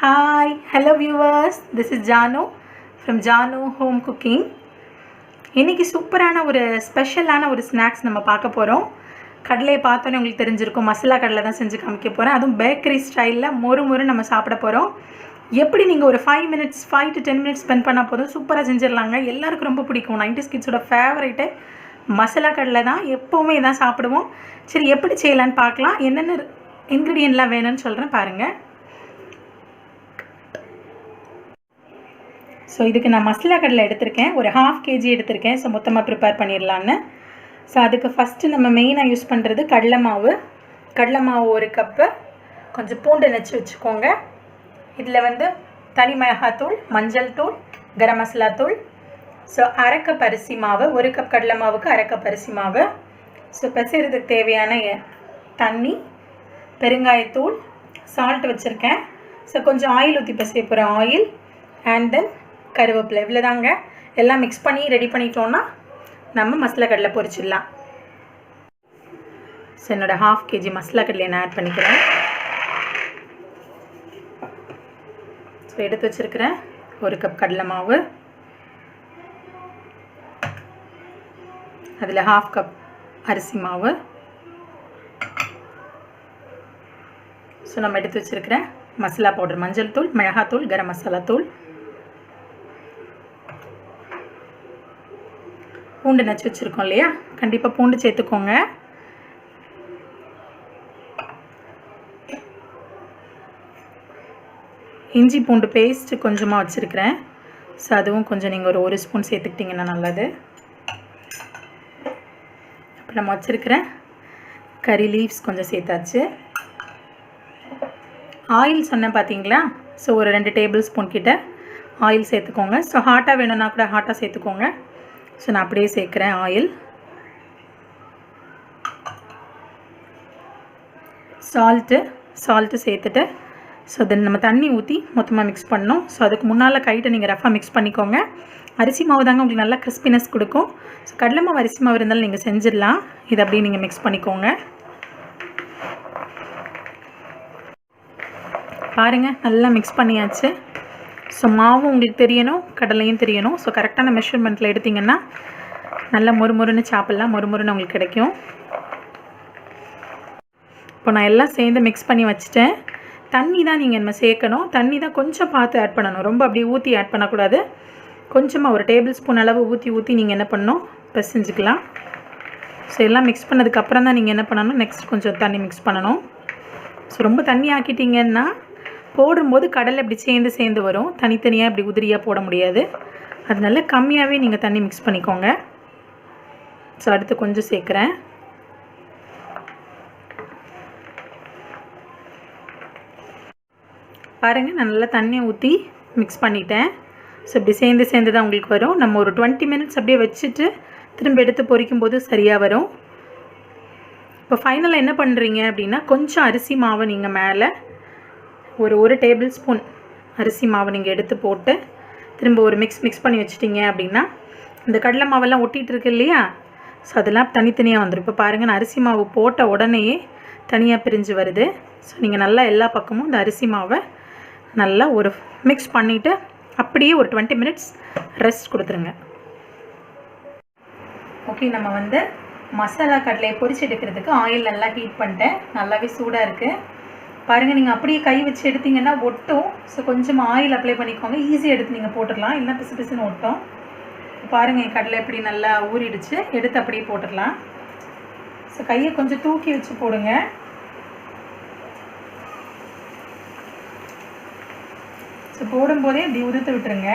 Hi, hello viewers. This is Janu from Janu Home Cooking. இன்னைக்கு சூப்பரான ஒரு ஸ்பெஷலான ஒரு ஸ்நாக்ஸ் நம்ம பார்க்க போறோம். கடலையை பார்த்தோன்னே உங்களுக்கு தெரிஞ்சிருக்கும். மசாலா கடலை தான் செஞ்சு காமிக்க போறேன். அதுவும் பேக்கரி ஸ்டைல்ல மொறு நம்ம சாப்பிட போறோம். எப்படி நீங்க ஒரு 5 to 10 minutes ஸ்பெண்ட் பண்ணா போதும் சூப்பரா செஞ்சிரலாங்க. எல்லாருக்கும் ரொம்ப பிடிக்கும். 90's கிட்ஸோட ஃபேவரட் மசாலா கடலை தான். எப்பவுமே இதான் சாப்பிடுவோம். சரி எப்படி செய்யலாம்னு பார்க்கலாம். என்னென்ன இன்கிரிடியன்ட்லாம் வேணும்னு சொல்றேன் பாருங்க. ஸோ இதுக்கு நான் மசாலா கடலை எடுத்திருக்கேன். ஒரு 1/2 kg எடுத்திருக்கேன். ஸோ மொத்தமாக ப்ரிப்பேர் பண்ணிடலான்னு. ஸோ அதுக்கு ஃபஸ்ட்டு நம்ம மெயினாக யூஸ் பண்ணுறது கடலை மாவு 1 கப்பு. கொஞ்சம் பூண்டு நச்சு வச்சுக்கோங்க. இதில் தனி மிளகாத்தூள், மஞ்சள் தூள், கரம் மசாலா தூள். ஸோ 1/2 கப் அரிசி மாவு, 1 கப் கடலை மாவுக்கு 1/2 கப் அரிசி மாவு. ஸோ பிசைறதுக்கு தேவையான தண்ணி, பெருங்காயத்தூள், சால்ட் வச்சுருக்கேன். ஸோ கொஞ்சம் ஆயில் ஊற்றி பிசைய போகிறேன். ஆயில் அண்ட் தென் கருவேப்பிலை. இவ்வளோதாங்க. எல்லாம் மிக்ஸ் பண்ணி ரெடி பண்ணிட்டோன்னா நம்ம மசாலா கடலை பொரிச்சிடலாம். ஸோ என்னோடய 1/2 kg மசாலா கடலை நான் ஆட் பண்ணிக்கிறேன். ஸோ எடுத்து வச்சுருக்கிறேன் 1 கப் கடலை மாவு, அதில் 1/2 கப் அரிசி மாவு. ஸோ நம்ம எடுத்து வச்சுருக்கிறேன் மசாலா பவுடர், மஞ்சள் தூள், மிளகாத்தூள், கரம் மசாலா தூள், பூண்டு நச்சு வச்சுருக்கோம் இல்லையா, கண்டிப்பாக பூண்டு சேர்த்துக்கோங்க. இஞ்சி பூண்டு பேஸ்ட்டு கொஞ்சமாக வச்சுருக்கிறேன். ஸோ அதுவும் கொஞ்சம் நீங்கள் ஒரு 1 ஸ்பூன் சேர்த்துக்கிட்டிங்கன்னா நல்லது. அப்புறம் நம்ம வச்சுருக்கிறேன் கறி லீவ்ஸ் கொஞ்சம் சேர்த்தாச்சு. ஆயில் சொன்னேன் பார்த்தீங்களா. ஸோ ஒரு 2 டேபிள் ஸ்பூன் கிட்ட ஆயில் சேர்த்துக்கோங்க. ஸோ ஹாட்டாக வேணும்னா கூட ஹாட்டாக சேர்த்துக்கோங்க. ஸோ நான் அப்படியே சேர்க்குறேன் ஆயில். சால்ட்டு சேர்த்துட்டு ஸோ தென் நம்ம தண்ணி ஊற்றி மொத்தமாக மிக்ஸ் பண்ணணும். ஸோ அதுக்கு முன்னால் கைட்டை நீங்கள் ரஃபாக மிக்ஸ் பண்ணிக்கோங்க. அரிசி மாவு தாங்க உங்களுக்கு நல்லா கிறிஸ்பினஸ் கொடுக்கும். ஸோ கடலை மாவு அரிசி மாவு இருந்தாலும் நீங்கள் செஞ்சிடலாம். இதை அப்படியே நீங்கள் மிக்ஸ் பண்ணிக்கோங்க. பாருங்கள், நல்லா மிக்ஸ் பண்ணியாச்சு. ஸோ மாவும் உங்களுக்கு தெரியணும், கடலையும் தெரியணும். ஸோ கரெக்டான மெஷர்மெண்ட்டில் எடுத்திங்கன்னா நல்லா மொறுன்னு சாப்பிட்லாம். மொறுன்னு உங்களுக்கு கிடைக்கும். இப்போ நான் எல்லாம் சேர்ந்து மிக்ஸ் பண்ணி வச்சுட்டேன். தண்ணி தான் நீங்கள் நம்ம சேர்க்கணும். தண்ணி தான் கொஞ்சம் பார்த்து ஆட் பண்ணணும். ரொம்ப அப்படியே ஊற்றி ஆட் பண்ணக்கூடாது. கொஞ்சமாக ஒரு டேபிள் ஸ்பூன் அளவு ஊற்றி நீங்கள் என்ன பண்ணணும், பிசைஞ்சிக்கலாம். ஸோ எல்லாம் மிக்ஸ் பண்ணதுக்கப்புறம் தான் நீங்கள் என்ன பண்ணணும், நெக்ஸ்ட் கொஞ்சம் தண்ணி மிக்ஸ் பண்ணணும். ஸோ ரொம்ப தண்ணி ஆக்கிட்டிங்கன்னா போடும்போது கடலை இப்படி சேர்ந்து வரும். தனித்தனியாக இப்படி உதிரியாக போட முடியாது. அதனால கம்மியாகவே நீங்கள் தண்ணி மிக்ஸ் பண்ணிக்கோங்க. ஸோ அடுத்து கொஞ்சம் சேர்க்குறேன். பாருங்கள், நான் நல்லா தண்ணியை ஊற்றி மிக்ஸ் பண்ணிட்டேன். ஸோ இப்படி சேர்ந்து தான் உங்களுக்கு வரும். நம்ம ஒரு 20 minutes அப்படியே வச்சுட்டு திரும்ப எடுத்து பொரிக்கும் போது சரியாக வரும். இப்போ ஃபைனலாக என்ன பண்ணுறீங்க அப்படின்னா, கொஞ்சம் அரிசி மாவை நீங்கள் மேலே ஒரு டேபிள் ஸ்பூன் அரிசி மாவை நீங்கள் எடுத்து போட்டு திரும்ப ஒரு மிக்ஸ் பண்ணி வச்சிட்டிங்க அப்படின்னா இந்த கடலை மாவெல்லாம் ஒட்டிகிட்டு இருக்கு இல்லையா. ஸோ அதெல்லாம் தனித்தனியாக வந்துடும். இப்போ பாருங்கள், நான் அரிசி மாவு போட்ட உடனேயே தனியாக பிரிஞ்சு வருது. ஸோ நீங்கள் நல்லா எல்லா பக்கமும் இந்த அரிசி மாவை நல்லா ஒரு மிக்ஸ் பண்ணிவிட்டு அப்படியே ஒரு 20 minutes ரெஸ்ட் கொடுத்துருங்க. ஓகே, நம்ம மசாலா கடலையை பொரிச்சு எடுக்கிறதுக்கு ஆயில் நல்லா ஹீட் பண்ணிட்டேன். நல்லாவே சூடாக இருக்குது. பாருங்கள், நீங்கள் அப்படியே கை வச்சு எடுத்திங்கன்னா ஒட்டும். ஸோ கொஞ்சம் ஆயில் அப்ளை பண்ணிக்கோங்க. ஈஸியாக எடுத்து நீங்கள் போட்டுடலாம், இல்லை பிசுன்னு ஒட்டும். பாருங்கள், என் கடலை எப்படி நல்லா ஊறிடுச்சு. எடுத்து அப்படியே போட்டுடலாம். ஸோ கையை கொஞ்சம் தூக்கி வச்சு போடுங்க. ஸோ போடும்போதே இப்படி உதுத்து விட்டுருங்க.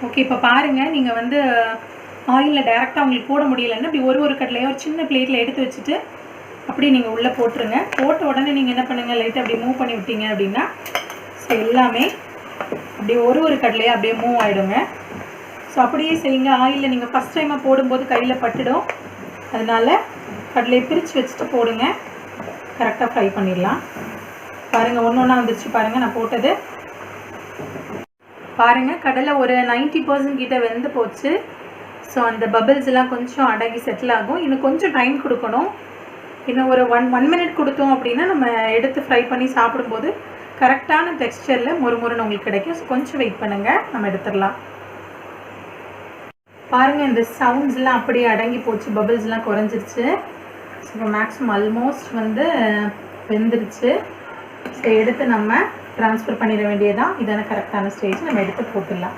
ஓகே, இப்போ பாருங்கள், நீங்கள் ஆயிலில் டைரெக்டாக உங்களுக்கு போட முடியலைன்னா இப்படி ஒரு கடலையோ ஒரு சின்ன பிளேட்டில் எடுத்து வச்சுட்டு அப்படியே நீங்கள் உள்ளே போட்டுருங்க. போட்ட உடனே நீங்கள் என்ன பண்ணுங்கள், லைட்டாக அப்படியே மூவ் பண்ணி விட்டீங்க அப்படின்னா ஸோ எல்லாமே அப்படியே ஒரு கடலையாக அப்படியே மூவ் ஆகிடுங்க. ஸோ அப்படியே செய்யுங்க. ஆயிலில் நீங்கள் ஃபஸ்ட் டைமாக போடும்போது கையில் பட்டுடும். அதனால் கடலையை பிரித்து வச்சுட்டு போடுங்க. கரெக்டாக ஃப்ரை பண்ணிடலாம். பாருங்கள், ஒன்றா வந்துருச்சு. பாருங்கள், நான் போட்டது பாருங்கள். கடலை ஒரு 90% கிட்ட வெந்து போச்சு. ஸோ அந்த பபிள்ஸ் எல்லாம் கொஞ்சம் அடங்கி செட்டில் ஆகும். இன்னும் கொஞ்சம் டைம் கொடுக்கணும். இன்னும் ஒரு 1 மினிட் கொடுத்தோம் அப்படின்னா நம்ம எடுத்து ஃப்ரை பண்ணி சாப்பிடும்போது கரெக்டான டெக்ஸ்சரில் மொறுமொறுன்னு உங்களுக்கு கிடைக்கும். ஸோ கொஞ்சம் வெயிட் பண்ணுங்கள், நம்ம எடுத்துடலாம். பாருங்கள், இந்த சவுண்ட்ஸ்லாம் அப்படியே அடங்கி போச்சு, பபிள்ஸ்லாம் குறைஞ்சிருச்சு. ஸோ இப்போ மேக்ஸிமம் ஆல்மோஸ்ட் வந்து வெந்துருச்சு. ஸோ எடுத்து நம்ம ட்ரான்ஸ்ஃபர் பண்ணிட வேண்டியதான். இதான கரெக்டான ஸ்டேஜ், நம்ம எடுத்து போட்டுடலாம்.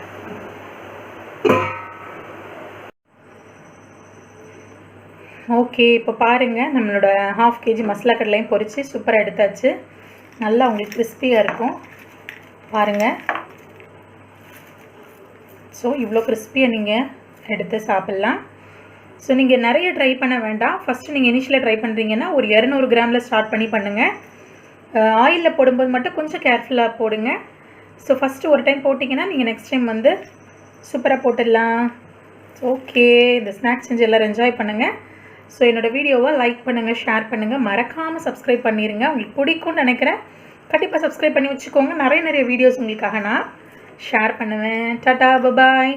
ஓகே, இப்போ பாருங்கள், நம்மளோட 1/2 kg மசாலா கடலையும் பொரித்து சூப்பராக எடுத்தாச்சு. நல்லா உங்களுக்கு கிறிஸ்பியாக இருக்கும் பாருங்கள். ஸோ இவ்வளோ கிறிஸ்பியாக நீங்கள் எடுத்து சாப்பிட்லாம். ஸோ நீங்கள் நிறைய ட்ரை பண்ண வேண்டாம். ஃபஸ்ட்டு நீங்கள் இனிஷியலாக ட்ரை பண்ணுறீங்கன்னா ஒரு 200 கிராமில் ஸ்டார்ட் பண்ணி பண்ணுங்கள். ஆயிலில் போடும்போது மட்டும் கொஞ்சம் கேர்ஃபுல்லாக போடுங்க. ஸோ ஃபஸ்ட்டு ஒரு டைம் போட்டிங்கன்னா நீங்கள் நெக்ஸ்ட் டைம் வந்து சூப்பராக போட்டுடலாம். ஓகே, இந்த ஸ்நாக்ஸ் செஞ்சு எல்லோரும் என்ஜாய் பண்ணுங்கள். ஸோ என்னோடய வீடியோவை லைக் பண்ணுங்கள், ஷேர் பண்ணுங்கள், மறக்காமல் சப்ஸ்கிரைப் பண்ணிடுங்க. உங்களுக்கு பிடிக்கும்னு நினைக்கிறேன். கண்டிப்பாக சப்ஸ்கிரைப் பண்ணி வச்சுக்கோங்க. நிறைய வீடியோஸ் உங்களுக்காக நான் ஷேர் பண்ணுவேன். டாடா, பபாய்.